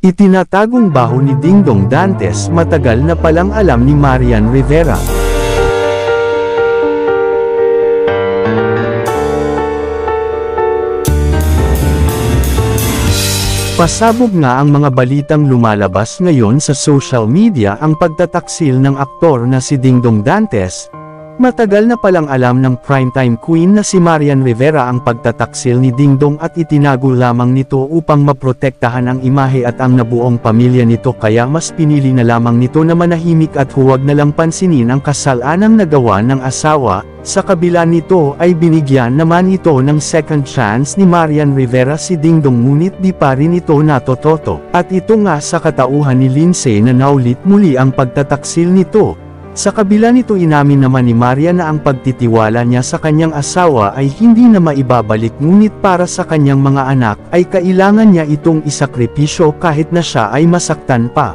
Itinatagong baho ni Dingdong Dantes matagal na palang alam ni Marian Rivera. Pasabog nga ang mga balitang lumalabas ngayon sa social media ang pagtataksil ng aktor na si Dingdong Dantes. Matagal na palang alam ng primetime queen na si Marian Rivera ang pagtataksil ni Dingdong at itinago lamang nito upang maprotektahan ang imahe at ang nabuong pamilya nito, kaya mas pinili na lamang nito na manahimik at huwag na lang pansinin ang kasalanang nagawa ng asawa. Sa kabila nito ay binigyan naman ito ng second chance ni Marian Rivera si Dingdong, ngunit di pa rin ito natototo. At ito nga sa katauhan ni Lindsay na naulit muli ang pagtataksil nito. Sa kabila nito inamin naman ni Marian na ang pagtitiwala niya sa kanyang asawa ay hindi na maibabalik, ngunit para sa kanyang mga anak ay kailangan niya itong isakripisyo kahit na siya ay masaktan pa.